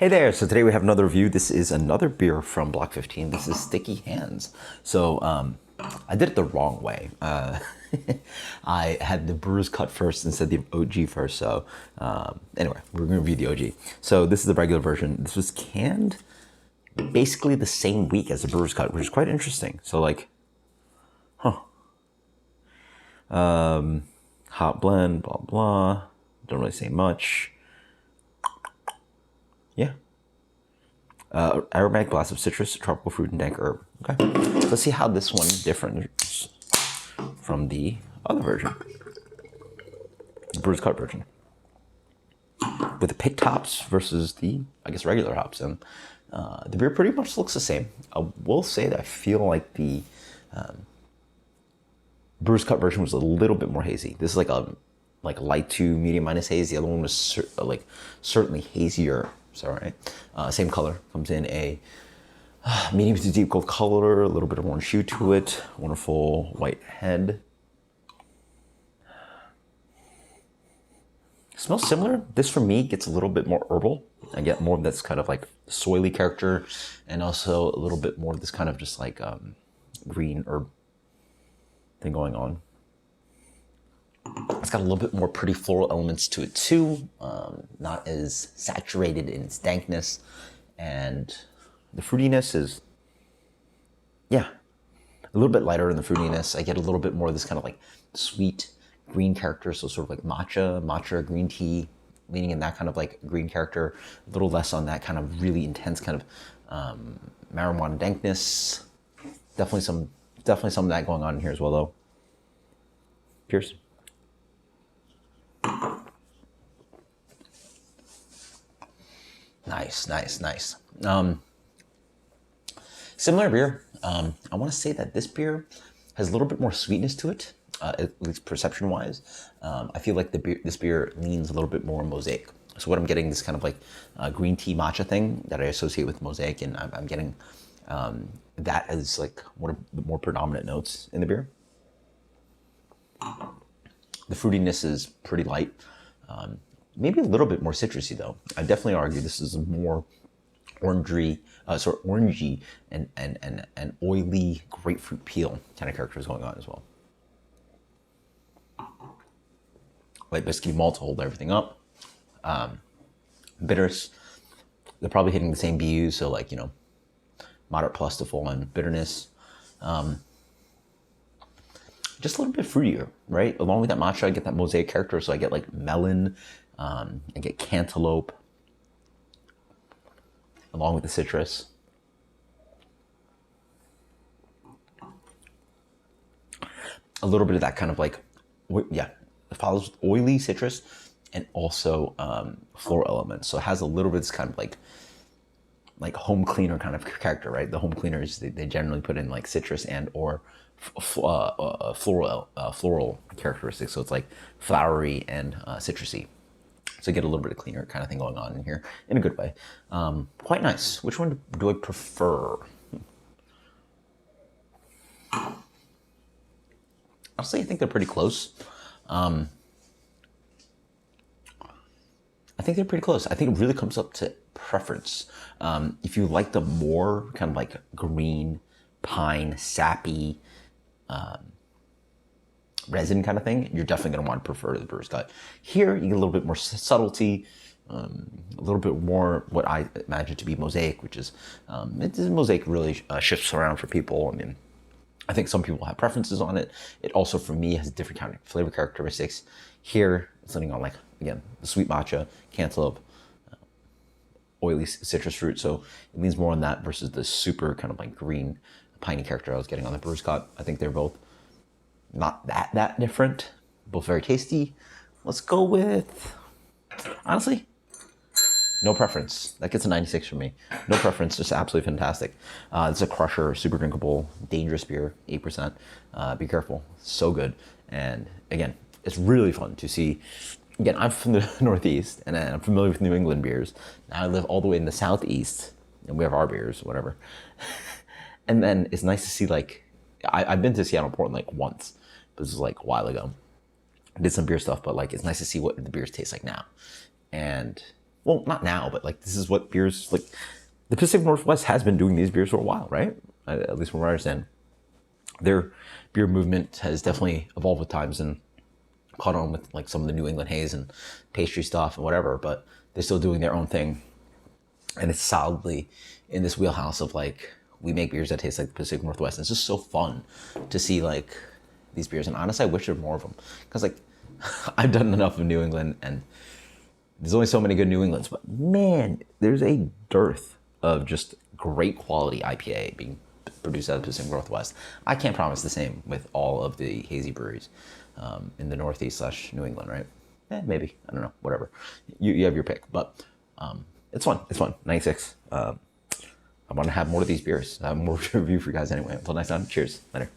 Hey there, so today we have another review. This is another beer from Block 15. This is Sticky Hands. So I did it the wrong way. I had the brewer's cut first instead of the OG first. So anyway, we're going to review the OG. So this is the regular version. This was canned basically the same week as the brewer's cut, which is quite interesting. So like, hot blend, blah, blah. Don't really say much. Yeah. Aromatic blast of citrus, tropical fruit, and dank herb. Okay. Let's see how this one differs from the other version, the brewer's cut version, with the picked hops versus the, I guess, regular hops. And the beer pretty much looks the same. I will say that I feel like the brewer's cut version was a little bit more hazy. This is like a light to medium minus haze. The other one was certainly hazier. Sorry, same color, comes in a medium to deep gold color, a little bit of orange hue to it, wonderful white head. Smells similar. This for me gets a little bit more herbal. I get more of this kind of like soily character, and also a little bit more of this kind of just like green herb thing going on. It's got a little bit more pretty floral elements to it too, not as saturated in its dankness, and the fruitiness is, yeah, a little bit lighter in the fruitiness. I get a little bit more of this kind of like sweet green character, so sort of like matcha green tea, leaning in that kind of like green character, a little less on that kind of really intense kind of marijuana dankness. Definitely some of that going on in here as well though. Cheers. Nice. Similar beer. I want to say that this beer has a little bit more sweetness to it, at least perception-wise. I feel like this beer leans a little bit more mosaic. So what I'm getting, this kind of like green tea matcha thing that I associate with mosaic, and I'm getting that as like one of the more predominant notes in the beer. The fruitiness is pretty light. Maybe a little bit more citrusy though. I definitely argue this is a more orangey and oily grapefruit peel kind of characters going on as well. Light biscuity malt to hold everything up. Bitters, they're probably hitting the same BU, so like, you know, moderate plus to full on bitterness. Just a little bit fruitier, right? Along with that matcha, I get that mosaic character, so I get like melon, I get cantaloupe, along with the citrus. A little bit of that kind of like, yeah, it follows with oily citrus and also floral elements. So it has a little bit of this kind of like home cleaner kind of character, right? The home cleaners, they generally put in like citrus and or floral characteristics. So it's like flowery and citrusy. So you get a little bit of cleaner kind of thing going on in here in a good way. Quite nice. Which one do I prefer? Honestly, I think they're pretty close. I think they're pretty close. I think it really comes up to preference. If you like the more kind of like green, pine, sappy, resin kind of thing, you're definitely going to want to prefer the brewer's cut. Here, you get a little bit more subtlety, a little bit more what I imagine to be mosaic, which is, mosaic really shifts around for people. I mean, I think some people have preferences on it. It also, for me, has different kind of flavor characteristics. Here, it's leaning on like, again, the sweet matcha, cantaloupe, oily citrus fruit. So it leans more on that versus the super kind of like green, piney character I was getting on the brewer's cut. I think they're both not that different, both very tasty. Let's go with, honestly, no preference. That gets a 96 for me. No preference, just absolutely fantastic. It's a crusher, super drinkable, dangerous beer, 8%. Be careful, so good. And again, it's really fun to see. Again, I'm from the Northeast, and I'm familiar with New England beers. Now I live all the way in the Southeast, and we have our beers, whatever. And then it's nice to see, like, I've been to Seattle, Portland, like, once. But this was, like, a while ago. I did some beer stuff, but, like, it's nice to see what the beers taste like now. And well, not now, but like this is what beers like. The Pacific Northwest has been doing these beers for a while, right? At least from what I understand. Their beer movement has definitely evolved with times and caught on with like some of the New England haze and pastry stuff and whatever, but they're still doing their own thing. And it's solidly in this wheelhouse of like, we make beers that taste like the Pacific Northwest. And it's just so fun to see like these beers. And honestly, I wish there were more of them. Because like, I've done enough of New England and there's only so many good New Englands, but man, there's a dearth of just great quality IPA being produced out of the Pacific Northwest. I can't promise the same with all of the hazy breweries in the Northeast / New England, right? Maybe, I don't know, whatever. You have your pick, but it's fun. It's fun. 96. I want to have more of these beers. I have more to review for you guys anyway. Until next time, cheers. Later.